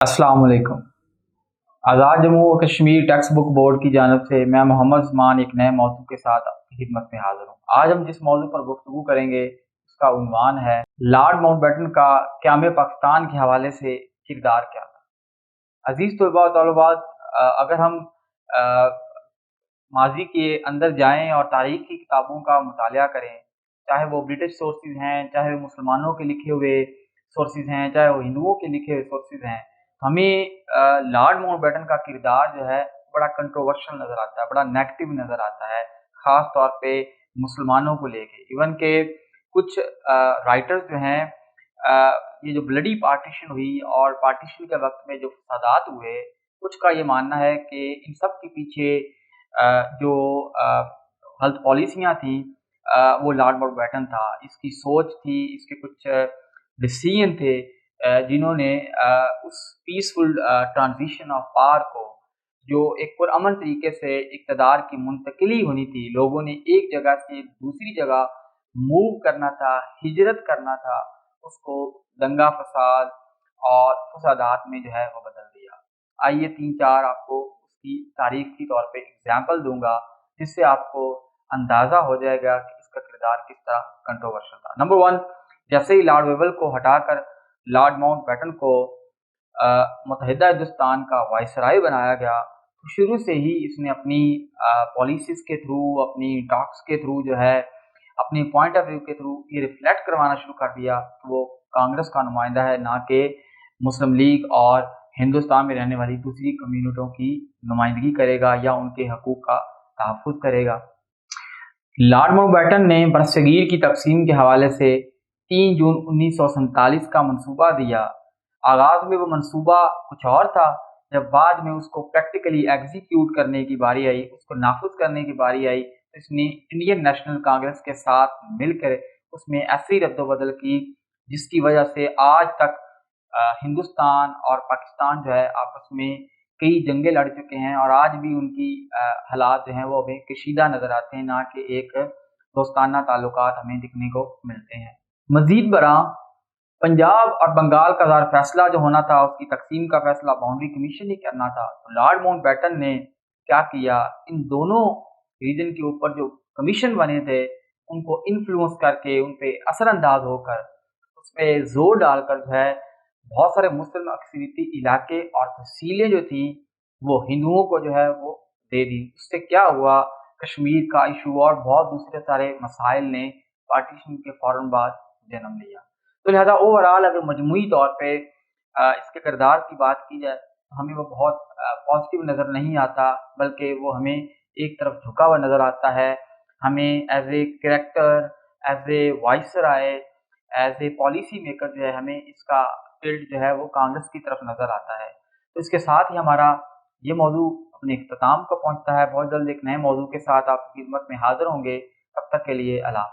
अस्सलाम वालेकुम। आज़ाद जम्मू और कश्मीर टेक्स्ट बुक बोर्ड की जानिब से मैं मोहम्मद उस्मान एक नए मौजू के साथ आपकी खिदमत में हाजिर हूँ। आज हम जिस मौजू पर गुफ्तगू करेंगे उसका उन्वान है लॉर्ड माउंटबेटन का क़याम पाकिस्तान के हवाले से किरदार क्या था। अजीज़ तलबा व तलबात, अगर हम अ, माजी के अंदर जाएं और तारीख की किताबों का मुतालिया करें, चाहे वो ब्रिटिश सोर्सेज हैं, चाहे वो मुसलमानों के लिखे हुए सोर्सेज हैं, चाहे वो हिंदुओं के लिखे हुए सोर्सेज हैं, हमें लॉर्ड माउंटबेटन का किरदार जो है बड़ा कंट्रोवर्शियल नज़र आता है, बड़ा नेगेटिव नज़र आता है, ख़ास तौर पे मुसलमानों को लेके। इवन के कुछ राइटर्स जो हैं, ये जो ब्लडी पार्टीशन हुई और पार्टीशन के वक्त में जो फसादात हुए, कुछ का ये मानना है कि इन सब के पीछे जो गलत पॉलिसियाँ थी, वो लॉर्ड माउंटबेटन था। इसकी सोच थी, इसके कुछ डिसीजन थे जिन्होंने उस पीसफुल ट्रांजिशन ऑफ पावर को, जो एक पुरअमन तरीके से इक़्तिदार की मुंतकिली होनी थी, लोगों ने एक जगह से दूसरी जगह मूव करना था, हिजरत करना था, उसको दंगा फसाद और फसादात में जो है वो बदल दिया। आइए 3-4 आपको उसकी तारीख़ी तौर पे एग्ज़ाम्पल दूँगा, जिससे आपको अंदाज़ा हो जाएगा कि इसका किरदार किस तरह कंट्रोवर्शियल था। नंबर 1, जैसे ही लॉर्ड वेवल को हटाकर लॉर्ड माउंटबेटन को मुत्तहिदा हिंदुस्तान का वाइसराय बनाया गया, तो शुरू से ही इसने अपनी पॉलिसीज़ के थ्रू, अपनी टॉक्स के थ्रू जो है, अपनी पॉइंट ऑफ व्यू के थ्रू ये रिफ्लेक्ट करवाना शुरू कर दिया कि वो कांग्रेस का नुमाइंदा है, ना कि मुस्लिम लीग और हिंदुस्तान में रहने वाली दूसरी कम्युनिटियों की नुमाइंदगी करेगा या उनके हकूक़ का तहफ़्फ़ुज़ करेगा। लॉर्ड माउंटबेटन ने बरसगीर की तक़सीम के हवाले से 3 जून 1947 का मंसूबा दिया। आगाज़ में वो मंसूबा कुछ और था, जब बाद में उसको प्रैक्टिकली एग्जीक्यूट करने की बारी आई, उसको नाफिज़ करने की बारी आई, तो इसने इंडियन नेशनल कांग्रेस के साथ मिलकर उसमें ऐसी रद्द-ओ-बदल की, जिसकी वजह से आज तक हिंदुस्तान और पाकिस्तान जो है आपस में कई जंगें लड़ चुके हैं और आज भी उनकी हालात जो हैं वो हमें कशीदा नज़र आते हैं, ना कि एक दोस्ताना ताल्लुकात हमें दिखने को मिलते हैं। मज़ीद बरआं पंजाब और बंगाल का ज़ार फैसला जो होना था, उसकी तक़सीम का फैसला बाउंड्री कमीशन ही करना था। तो लॉर्ड माउंटबेटन ने क्या किया, इन दोनों रीजन के ऊपर जो कमीशन बने थे, उनको इन्फ्लुएंस करके, उन पे असरअंदाज होकर, उसपे ज़ोर डालकर जो है बहुत सारे मुस्लिम अक्सरियती इलाके और तहसीलें जो थी, वो हिंदुओं को जो है वो दे दी। उससे क्या हुआ, कश्मीर का इशू और बहुत दूसरे सारे मसाइल ने पार्टीशन के फ़ौरन बाद जन्म लिया। तो लिहाज़ा ओवरऑल अगर मजमूई तौर पे इसके किरदार की बात की जाए, तो हमें वो बहुत पॉज़िटिव नज़र नहीं आता, बल्कि वो हमें एक तरफ झुका हुआ नज़र आता है। हमें as a character, as a viceroy, as a policy maker जो है, हमें इसका टिल्ट जो है वो कांग्रेस की तरफ नज़र आता है। तो इसके साथ ही हमारा ये मौज़ू अपने इख्तिताम को पहुँचता है। बहुत जल्द एक नए मौज़ू के साथ आपकी खिदमत में हाज़िर होंगे। तब तक के लिए अल्लाह।